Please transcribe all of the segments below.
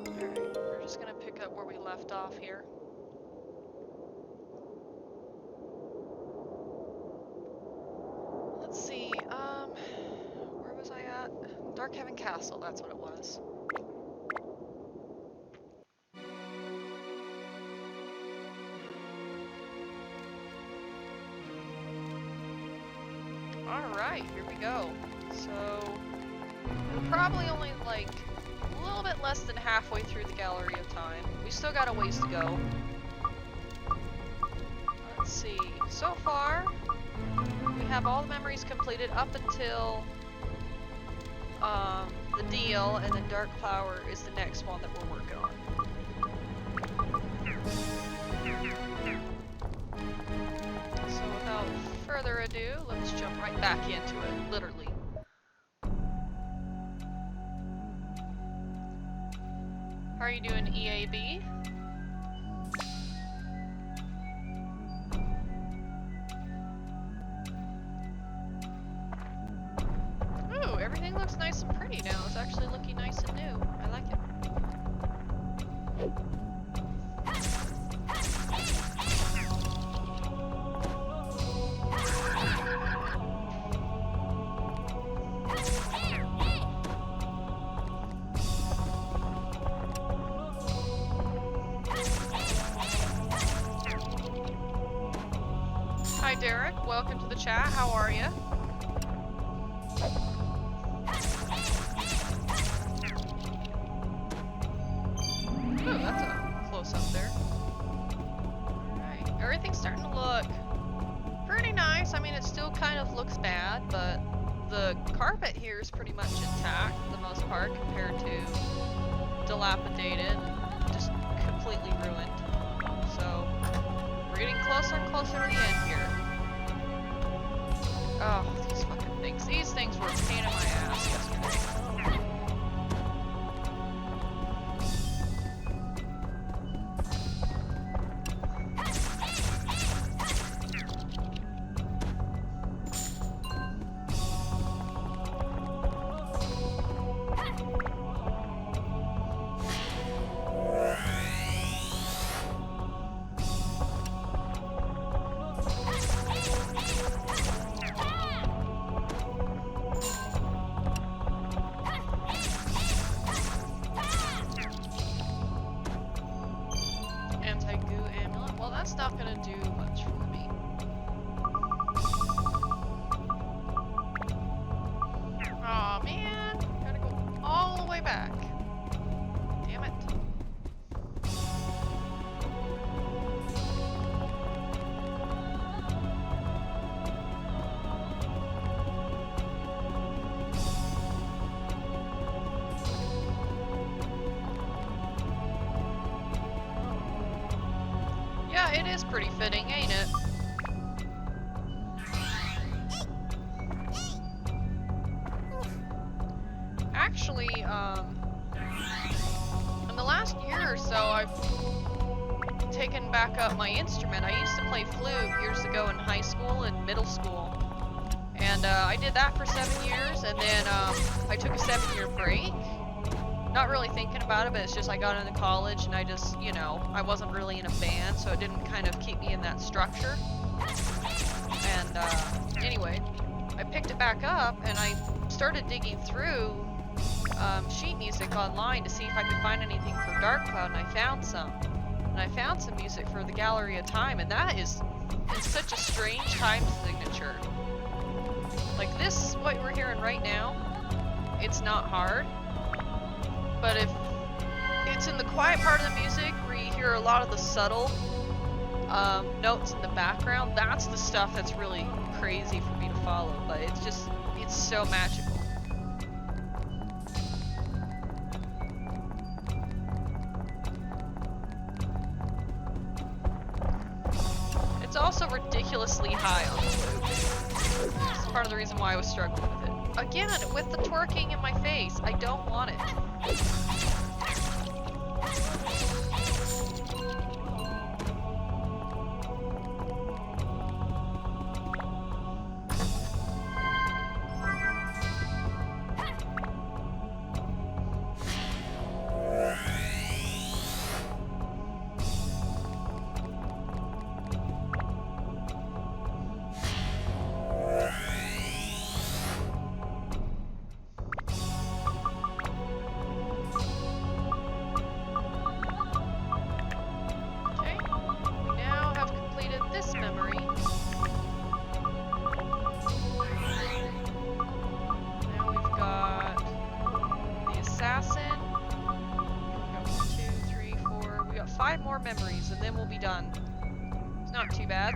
Alright, we're just gonna pick up where we left off here. Let's see, where was I at? Dark Heaven Castle, that's what it was. Alright, here we go. So, we're probably only like a little bit less than halfway through the Gallery of Time. We still got a ways to go. Let's see, so far, we have all the memories completed up until the deal, and then Dark Flower is the next one that we're working on. So without further ado, let's jump right back into it, literally. How are you doing, EAB? Ooh, everything looks nice and pretty now. It's actually looking nice and new. I like it. Hi Derek, welcome to the chat. How are you? Ooh, that's a close up there. Alright, everything's starting to look pretty nice. I mean, it still kind of looks bad, but the carpet here is pretty much intact for the most part compared to dilapidated, just completely ruined. So, we're getting closer and closer to the end here. Oh, these fucking things. These things were a pain in my ass yesterday. Anti-goo amulet. Well, that's not gonna do much for me. Aw, man. Gotta go all the way back. Damn it. Yeah, it is pretty fitting, ain't it? Actually, in the last year or so, I've taken back up my instrument. I used to play flute years ago in high school and middle school. And I did that for 7 years, and then I took a 7-year break. Not really thinking about it, but it's just I got into college and I just, you know, I wasn't really in a band, so it didn't kind of keep me in that structure. And anyway, I picked it back up and I started digging through sheet music online to see if I could find anything for Dark Cloud, and I found some. And I found some music for the Gallery of Time, and that is such a strange time signature. Like this, what we're hearing right now, it's not hard. But if it's in the quiet part of the music where you hear a lot of the subtle notes in the background, that's the stuff that's really crazy for me to follow. But it's so magical. It's also ridiculously high on the flute. That's part of the reason why I was struggling with it. Again, with the twerking in my face, I don't want it. assassin. We got 1, 2, 3, 4. We got 5 more memories, and then we'll be done. It's not too bad.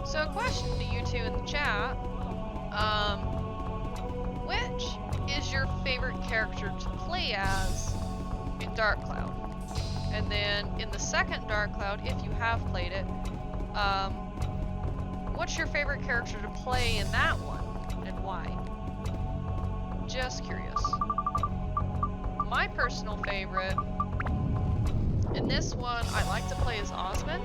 So a question to you two in the chat, which is your favorite character to play as in Dark Cloud? And then in the second Dark Cloud, if you have played it, what's your favorite character to play in that one, and why? Just curious. My personal favorite, in this one, I like to play as Osmond,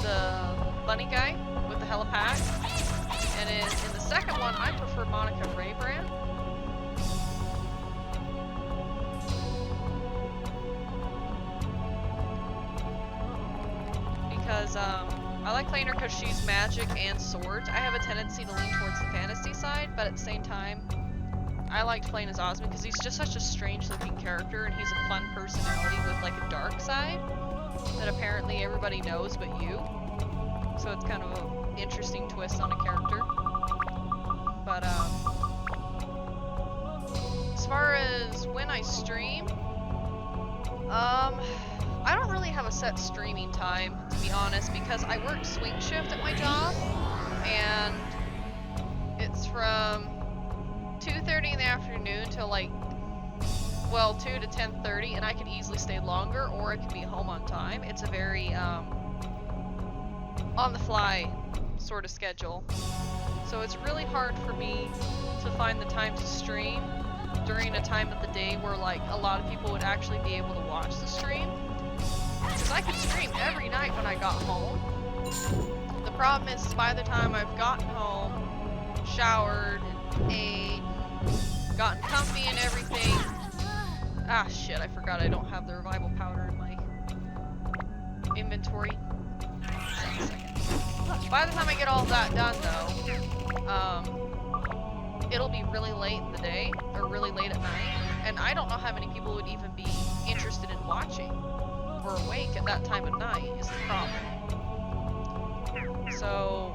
the bunny guy with the helipad. And in the second one, I prefer Monica Raybrand. Because I like playing her because she's magic and swords. I have a tendency to lean towards the fantasy side, but at the same time, I liked playing as Osmond because he's just such a strange looking character, and he's a fun personality with like a dark side that apparently everybody knows but you. So it's kind of an interesting twist on a character. But as far as when I stream, I don't really have a set streaming time, to be honest, because I work swing shift at my job, and it's from 2:30 in the afternoon till like, well, 2 to 10:30, and I can easily stay longer, or I can be home on time. It's a very on the fly sort of schedule. So it's really hard for me to find the time to stream during a time of the day where like a lot of people would actually be able to watch the stream. Because I could stream every night when I got home. The problem is by the time I've gotten home, showered, and ate, gotten comfy and everything. Ah shit, I forgot I don't have the revival powder in my inventory. By the time I get all that done though, it'll be really late in the day, or really late at night, and I don't know how many people would even be interested in watching, or awake at that time of night, is the problem. So,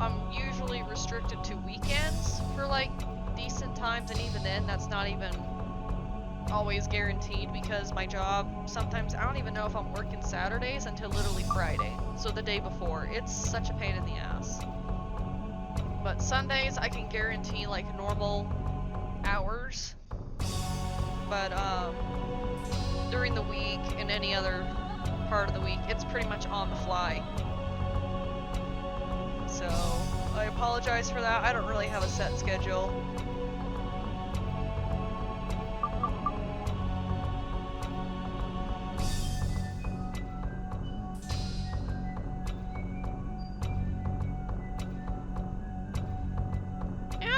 I'm usually restricted to weekends for like decent times, and even then, that's not even always guaranteed because my job, sometimes I don't even know if I'm working Saturdays until literally Friday, so the day before. It's such a pain in the ass. But Sundays I can guarantee like normal hours, but during the week and any other part of the week, it's pretty much on the fly. So I apologize for that. I don't really have a set schedule.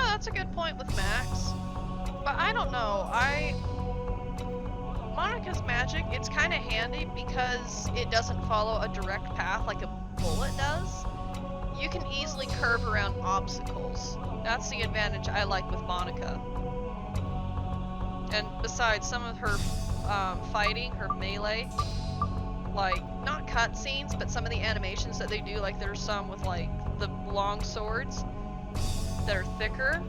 That's a good point with Max, but I don't know. Monica's magic, it's kind of handy because it doesn't follow a direct path like a bullet does. You can easily curve around obstacles. That's the advantage I like with Monica. And besides, some of her fighting, her melee, like, not cutscenes, but some of the animations that they do, like there's some with like the long swords that are thicker.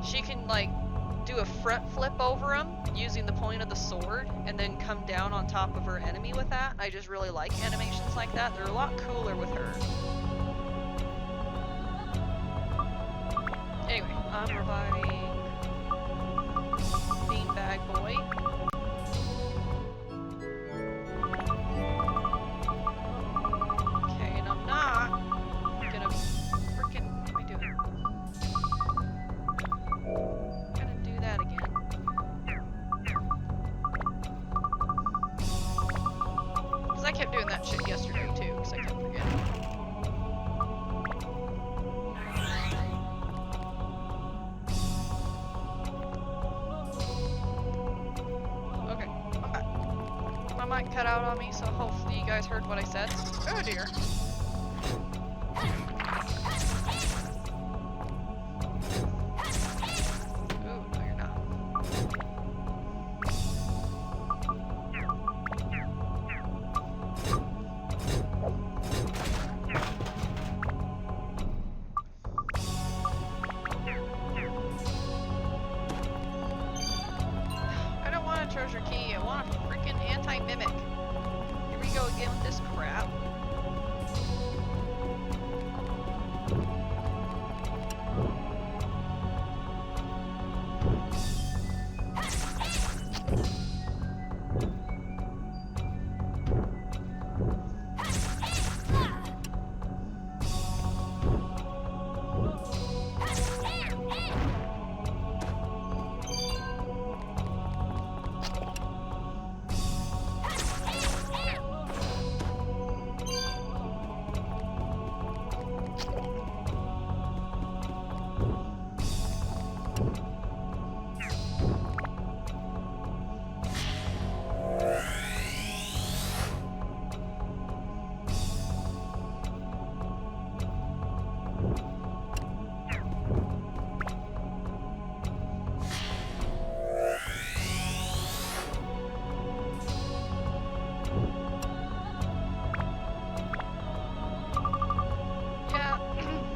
She can like do a front flip over them using the point of the sword and then come down on top of her enemy with that. I just really like animations like that. They're a lot cooler with her. Anyway, I'm reviving Beanbag Boy. Okay, and I'm not gonna frickin' what am I doing? I'm gonna do that again. Because I kept doing that shit yesterday too, because I kept forgetting. Okay, I'm back. My mic cut out on me, so hopefully you guys heard what I said. Oh dear. treasure key. I want a freaking anti-mimic. Here we go again with this crap.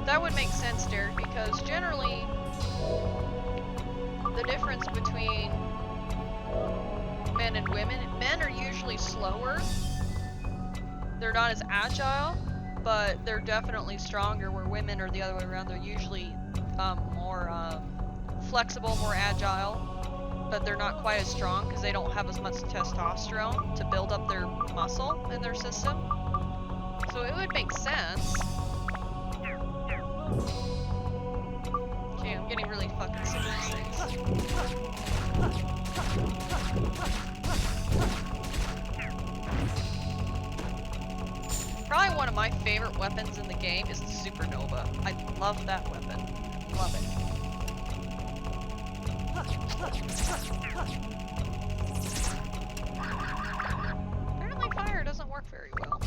That would make sense, Derek, because generally the difference between men and women, men are usually slower. They're not as agile, but they're definitely stronger, where women are the other way around. They're usually more flexible, more agile, but they're not quite as strong because they don't have as much testosterone to build up their muscle in their system. So it would make sense. Okay, I'm getting really fucking sick of these things. Probably one of my favorite weapons in the game is the Supernova. I love that weapon. Love it. Apparently fire doesn't work very well.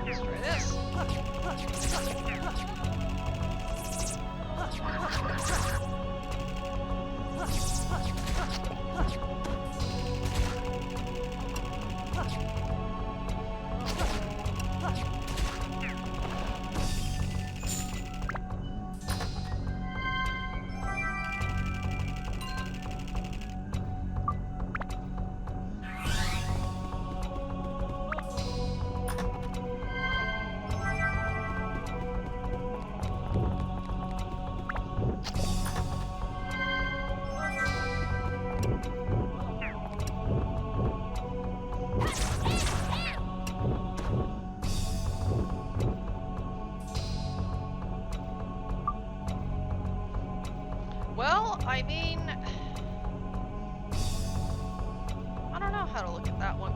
Let's try this. Well, I mean, I don't know how to look at that one.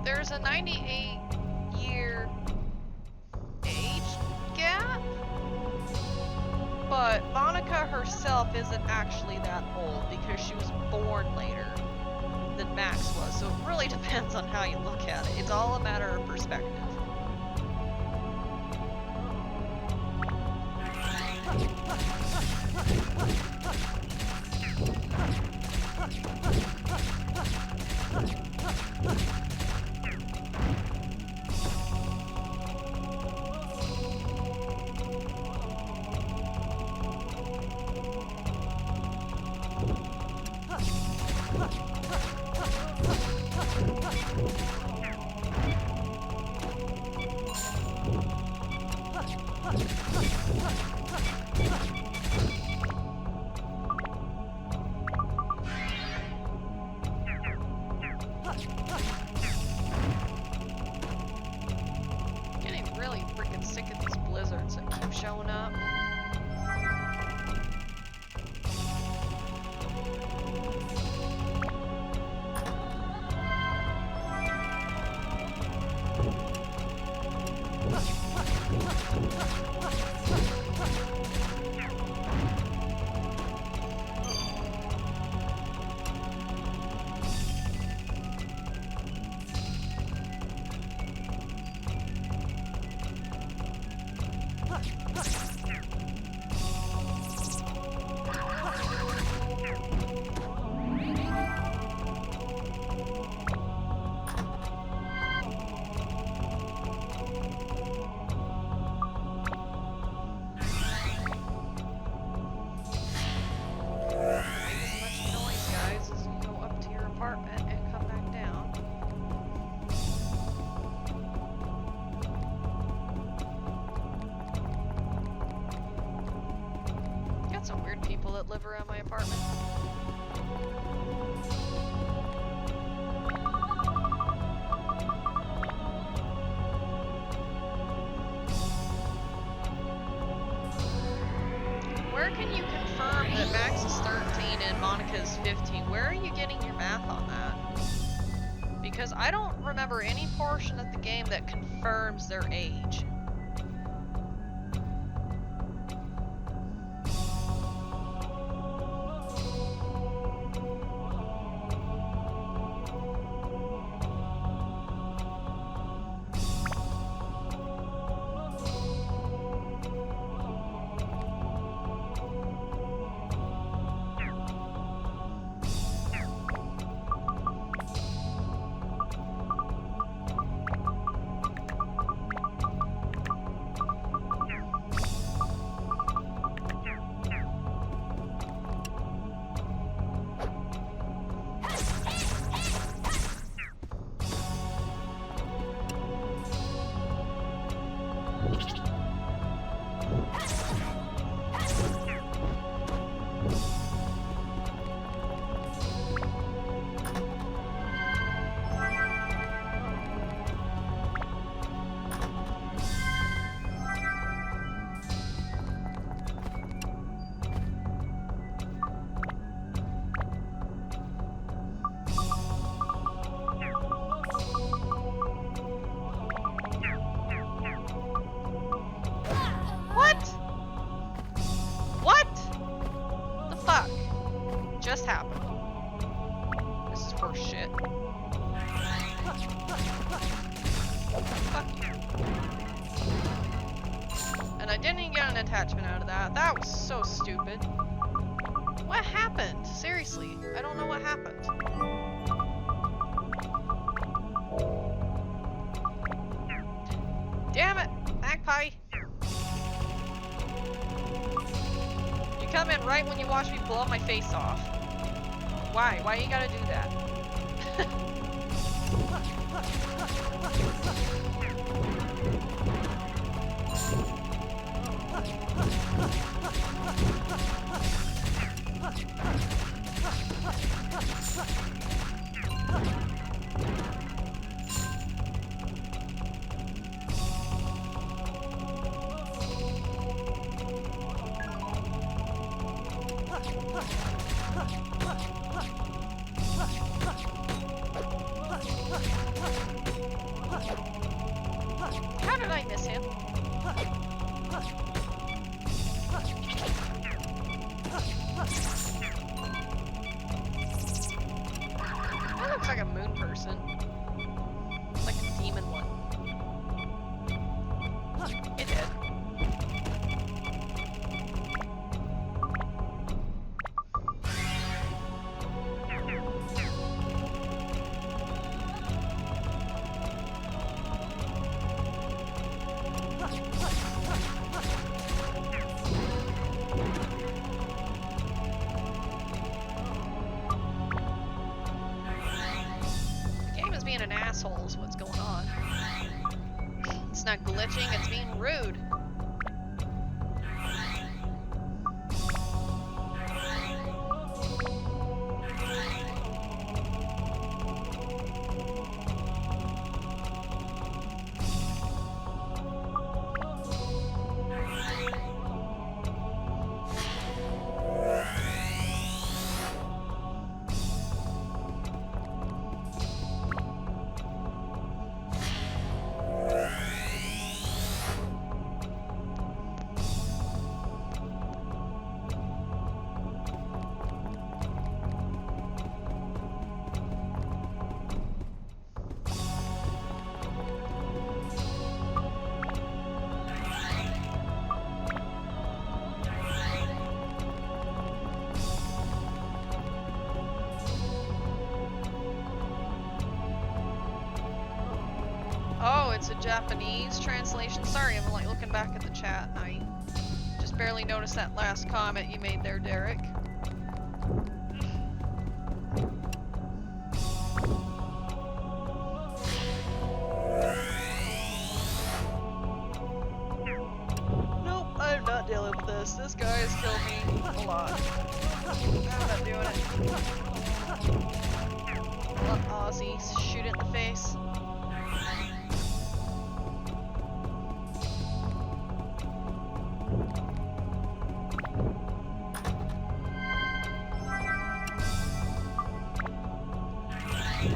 There's a 98-year age gap, but Monica herself isn't actually that old because she was born later than Max was, so it really depends on how you look at it. It's all a matter of perspective. Getting really freaking sick of these blizzards that keep showing up. because 15. Where are you getting your math on that? Because I don't remember any portion of the game that confirms their age. Just happened. This is horse shit. Fuck you. And I didn't even get an attachment out of that. That was so stupid. What happened? Seriously, I don't know what happened. Damn it, Magpie. You come in right when you watch me blow my face off. Why? Why you gotta do that? How did I miss him? That looks like a moon person. Like a demon one. It did. Being an asshole is what's going on. It's not glitching, it's being rude. Oh, it's a Japanese translation. Sorry, I'm like looking back at the chat and I just barely noticed that last comment you made there, Derek. Nope, I'm not dealing with this. This guy has killed me a lot. I'm not doing it. Let Ozzy shoot it in the face. Holy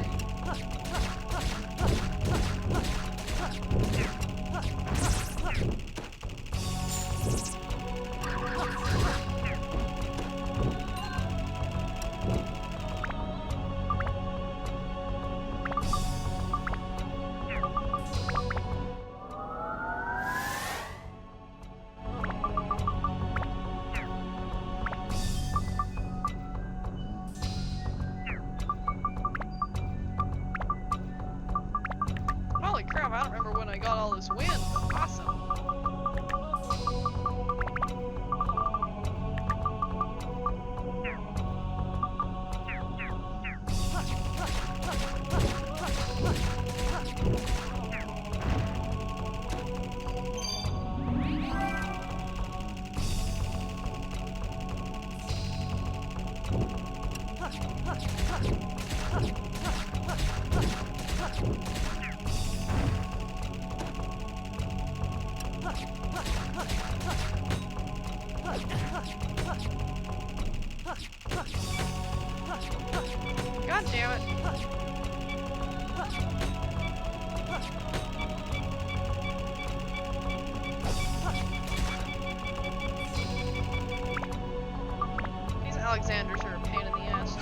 crap, I don't remember when I got all this wind. Awesome. God damn it. These Alexanders are a pain in the ass too.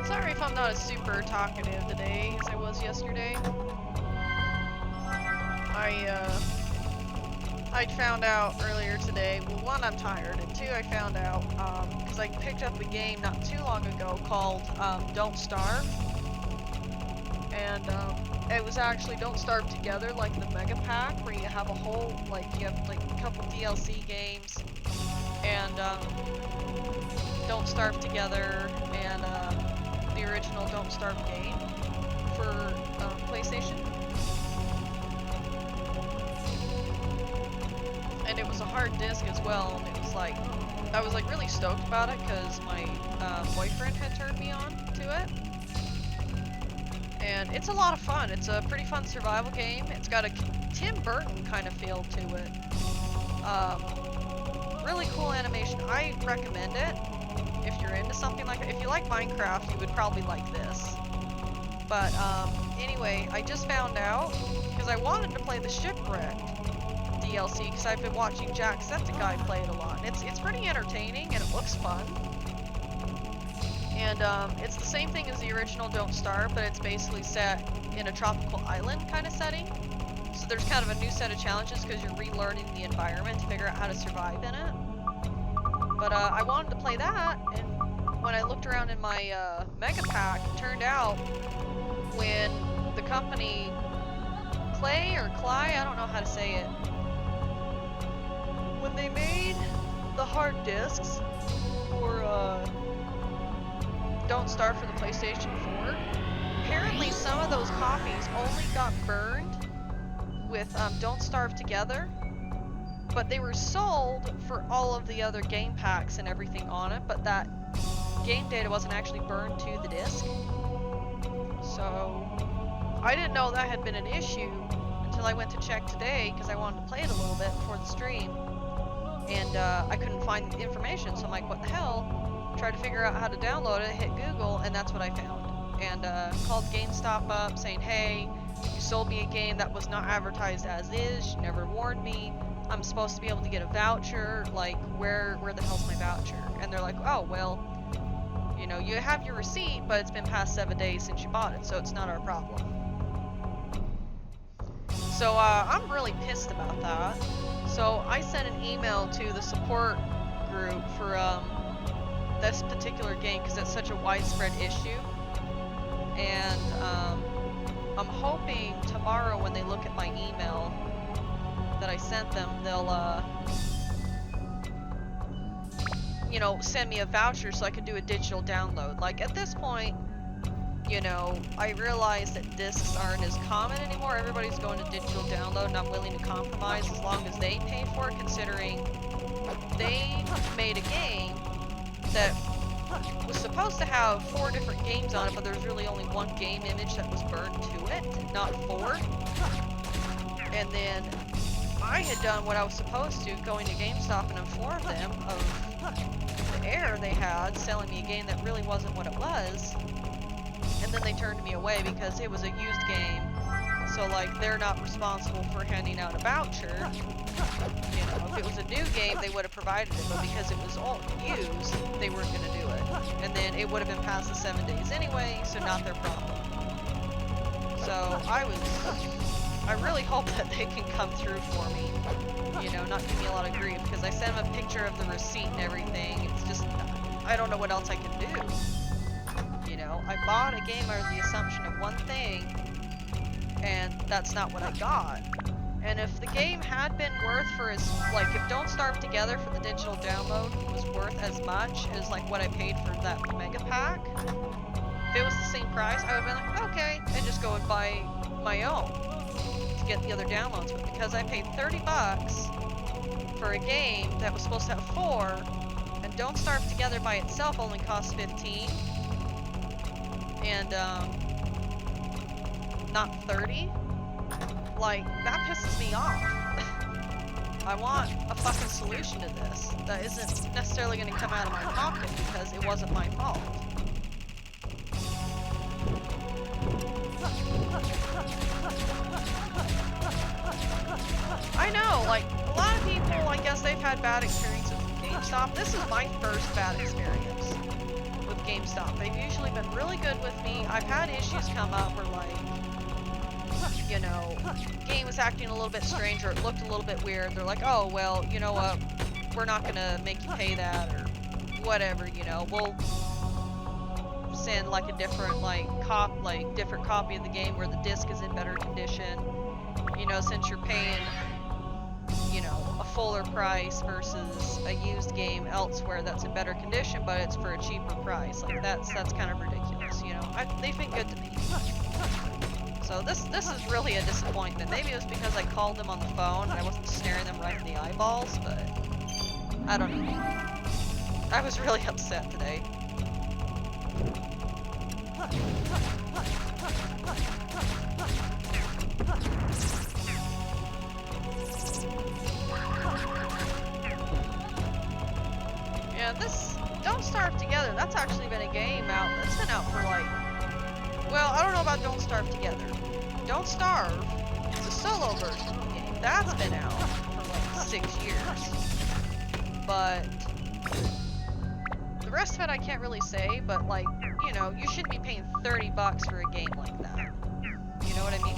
Sorry if I'm not as super talkative today as I was yesterday. I found out earlier today, well, one, I'm tired, and two, I found out, because I picked up a game not too long ago called, Don't Starve, and, it was actually Don't Starve Together, like the Mega Pack, where you have a whole, like, you have, like, a couple DLC games, and, Don't Starve Together, and, the original Don't Starve game for, PlayStation. And it was a hard disk as well, and it was like, I was like really stoked about it because my boyfriend had turned me on to it. And it's a lot of fun. It's a pretty fun survival game. It's got a Tim Burton kind of feel to it. Really cool animation. I recommend it if you're into something like it. If you like Minecraft, you would probably like this. But anyway, I just found out because I wanted to play the Shipwrecked DLC because I've been watching Jacksepticeye play it a lot. And it's pretty entertaining and it looks fun. And it's the same thing as the original Don't Starve, but it's basically set in a tropical island kind of setting. So there's kind of a new set of challenges because you're relearning the environment to figure out how to survive in it. But I wanted to play that, and when I looked around in my Mega Pack, it turned out when the company Clay or Cly, I don't know how to say it, when they made the hard disks for Don't Starve for the PlayStation 4, apparently some of those copies only got burned with Don't Starve Together, but they were sold for all of the other game packs and everything on it, but that game data wasn't actually burned to the disc. So I didn't know that had been an issue until I went to check today because I wanted to play it a little bit before the stream, and I couldn't find the information, so I'm like, what the hell? Tried to figure out how to download it, hit Google, and that's what I found. And called GameStop up saying, hey, you sold me a game that was not advertised as is, you never warned me, I'm supposed to be able to get a voucher, like, where the hell's my voucher? And they're like, oh, well, you know, you have your receipt, but it's been past 7 days since you bought it, so it's not our problem. So, I'm really pissed about that. So, I sent an email to the support group for, this particular game, because it's such a widespread issue. And, I'm hoping tomorrow when they look at my email that I sent them, they'll, you know, send me a voucher so I can do a digital download. Like, at this point, you know, I realized that discs aren't as common anymore. Everybody's going to digital download, and I'm willing to compromise as long as they pay for it, considering they made a game that was supposed to have 4 different games on it, but there's really only 1 game image that was burned to it, not 4. And then I had done what I was supposed to, going to GameStop and inform them of the error they had, selling me a game that really wasn't what it was. And then they turned me away because it was a used game. So, like, they're not responsible for handing out a voucher. You know, if it was a new game, they would have provided it, but because it was all used, they weren't going to do it. And then it would have been past the 7 days anyway, so not their problem. So, I really hope that they can come through for me. You know, not give me a lot of grief, because I sent them a picture of the receipt and everything. It's just, I don't know what else I can do. You know, I bought a game under the assumption of one thing, and that's not what I got. And if the game had been worth for as, like, if Don't Starve Together for the digital download was worth as much as, like, what I paid for that mega pack, if it was the same price, I would have been like, okay, and just go and buy my own to get the other downloads. But because I paid 30 bucks for a game that was supposed to have 4, and Don't Starve Together by itself only costs 15, and, not 30, like, that pisses me off. I want a fucking solution to this that isn't necessarily going to come out of my pocket because it wasn't my fault. I know, like, a lot of people, I guess they've had bad experiences with GameStop. This is my first bad experience with GameStop. They've usually been really good with me. I've had issues come up where, like, you know, game was acting a little bit strange or it looked a little bit weird. They're like, oh, well, you know what, we're not gonna make you pay that or whatever, you know, we'll send like a different, like, different copy of the game where the disc is in better condition, you know, since you're paying, you know, a fuller price versus a used game elsewhere that's in better condition, but it's for a cheaper price. Like, that's kind of ridiculous, you know. They've been good to me. So this is really a disappointment. Maybe it was because I called them on the phone and I wasn't staring them right in the eyeballs, but I don't know. I was really upset today. Yeah, this Don't Starve Together, that's actually been a game out, that's been out for like, well, I don't know about Don't Starve Together. Don't Starve is a solo version of the game. That's been out for like 6 years. But the rest of it I can't really say, but like, you know, you shouldn't be paying 30 bucks for a game like that. You know what I mean?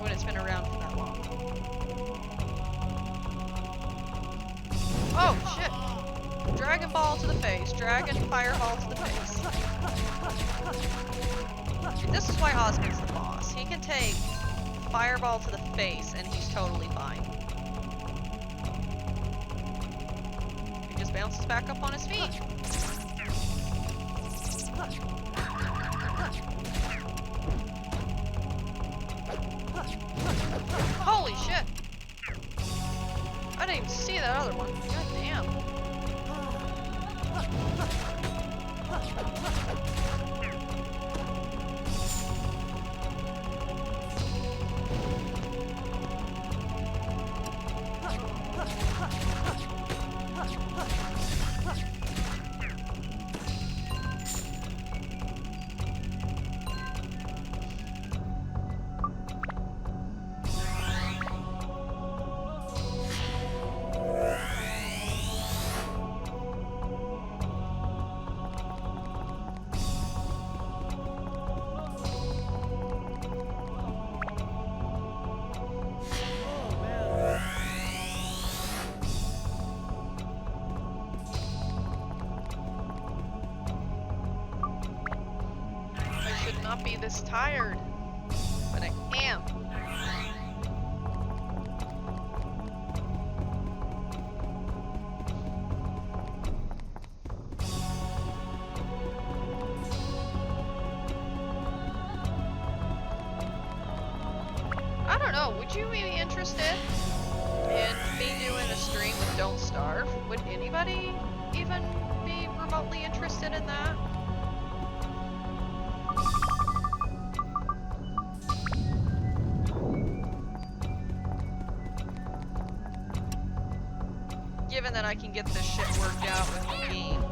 When it's been around for that long. Oh, shit. Dragon Ball to the face. Dragon Fireball to the face. This is why Osmond's the boss. He can take Fireball to the face and he's totally fine. He just bounces back up on his feet. Holy shit! I didn't even see that other one. God damn. Be this tired, but I am. would you be interested in me doing a stream with Don't Starve? Would anybody even be remotely interested in that? Given that I can get this shit worked out with the game.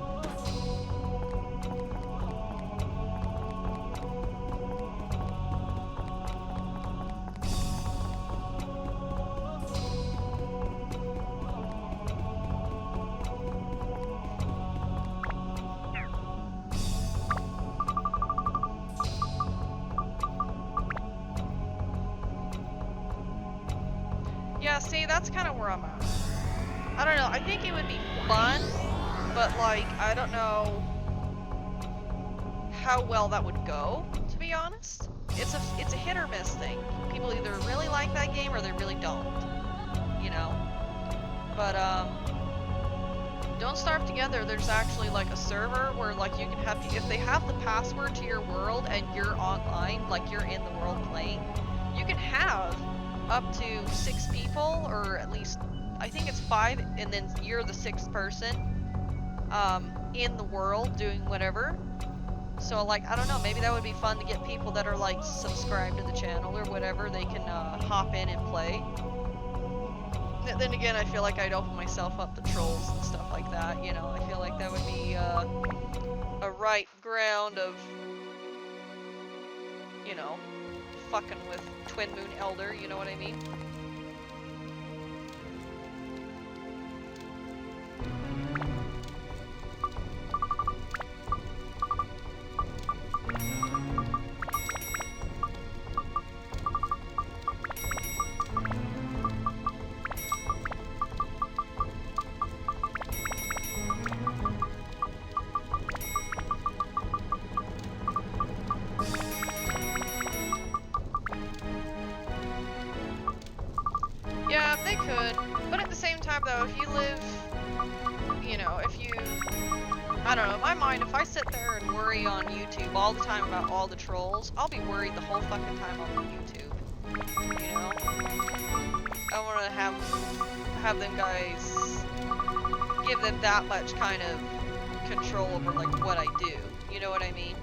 Yeah, see, that's kind of where I'm at. I don't know, I think it would be fun, but like, I don't know how well that would go, to be honest. It's a hit or miss thing. People either really like that game or they really don't, you know? But, Don't Starve Together, there's actually like a server where like you can have, if they have the password to your world and you're online, like you're in the world playing, you can have up to 6 people, or at least I think it's 5, and then you're the 6th person in the world doing whatever. So like, I don't know, maybe that would be fun to get people that are like subscribed to the channel or whatever. They can hop in and play. Then again, I feel like I'd open myself up to trolls and stuff like that, you know. I feel like that would be a right ground of, you know, fucking with Twin Moon Elder, you know what I mean? Yeah, they could, but at the same time though, if you live, you know, if you, I don't know, in my mind, if I sit there and worry on YouTube all the time about all the trolls, I'll be worried the whole fucking time on YouTube, you know? I want to have them guys, give them that much kind of control over like what I do, you know what I mean?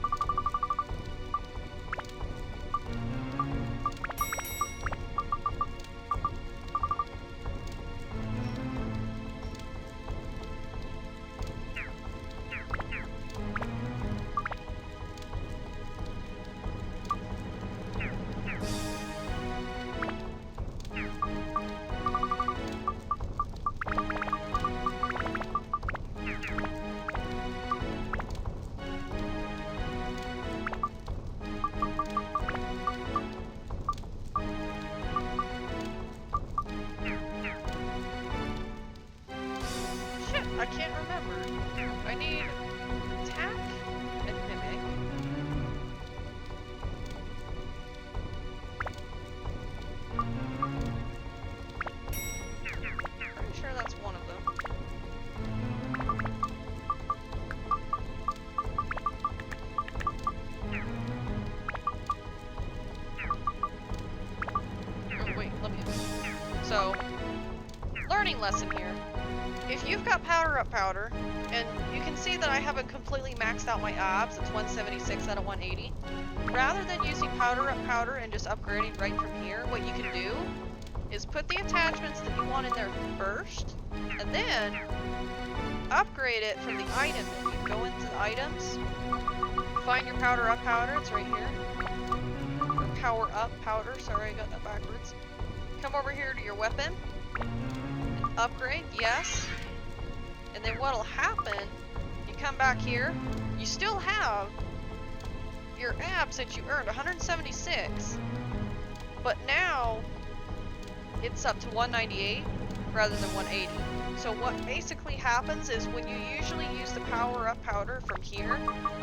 I can't remember. I need attack and mimic. Pretty sure that's one of them. Oh, wait, let me... So, learning lesson here. If you've got power up powder, and you can see that I haven't completely maxed out my abs, it's 176 out of 180, rather than using powder up powder and just upgrading right from here, what you can do is put the attachments that you want in there first, and then upgrade it from the item menu. Go into the items, find your powder up powder, it's right here, or power up powder, sorry I got that backwards. Come over here to your weapon, and upgrade, yes. And then what'll happen, you come back here, you still have your abs that you earned, 176, but now it's up to 198 rather than 180. So what basically happens is when you usually use the power up powder from here,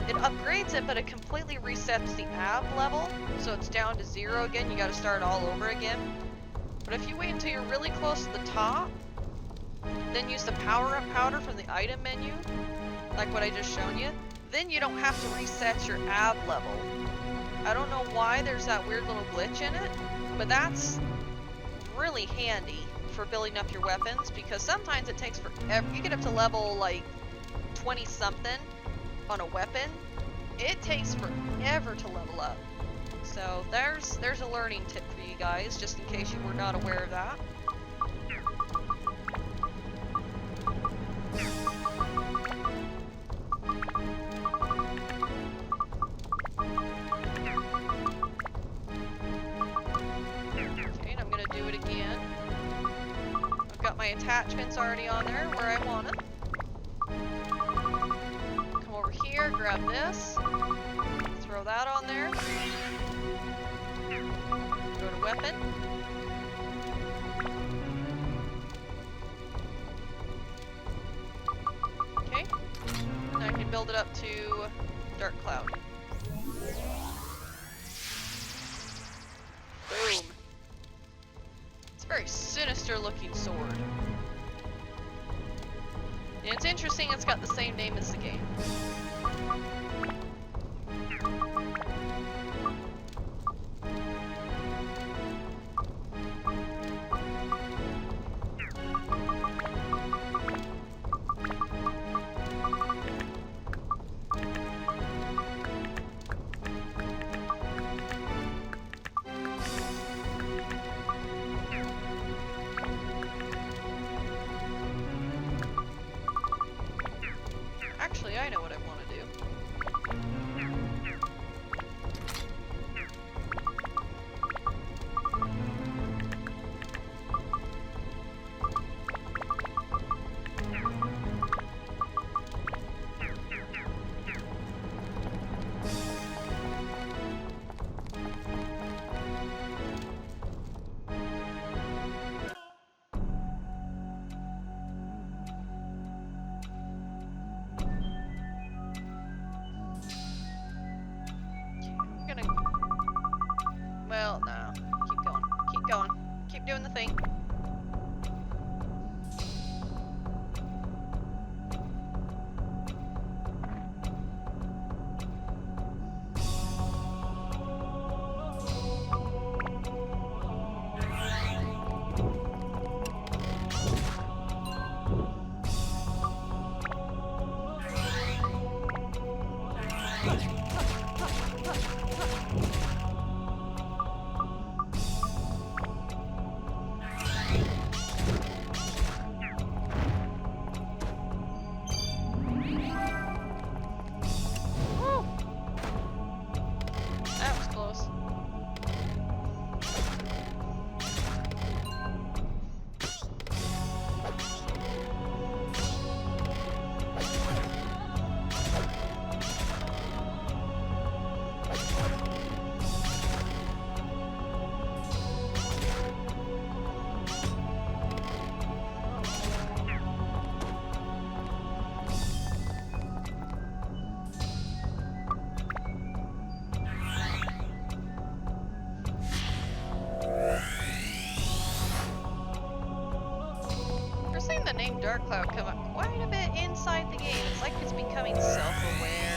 it upgrades it, but it completely resets the ab level, so it's down to 0 again, you gotta start all over again. But if you wait until you're really close to the top, then use the power up powder from the item menu, like what I just shown you, then you don't have to reset your ab level. I don't know why there's that weird little glitch in it, but that's really handy for building up your weapons, because sometimes it takes forever. You get up to level like 20 something on a weapon, it takes forever to level up. So there's a learning tip for you guys, just in case you were not aware of that. Okay, and I'm gonna do it again. I've got my attachments already on there where I want them. Come over here, grab this, throw that on there. Go to weapon. Okay. Now I can build it up to Dark Cloud. Boom. It's a very sinister looking sword. And it's interesting, it's got the same name as the game. Actually, I know what I want to do. Well, no. Keep going. Keep going. Keep doing the thing. That was close. We're seeing the name Dark Cloud come up quite a bit inside the game. It's like it's becoming self-aware.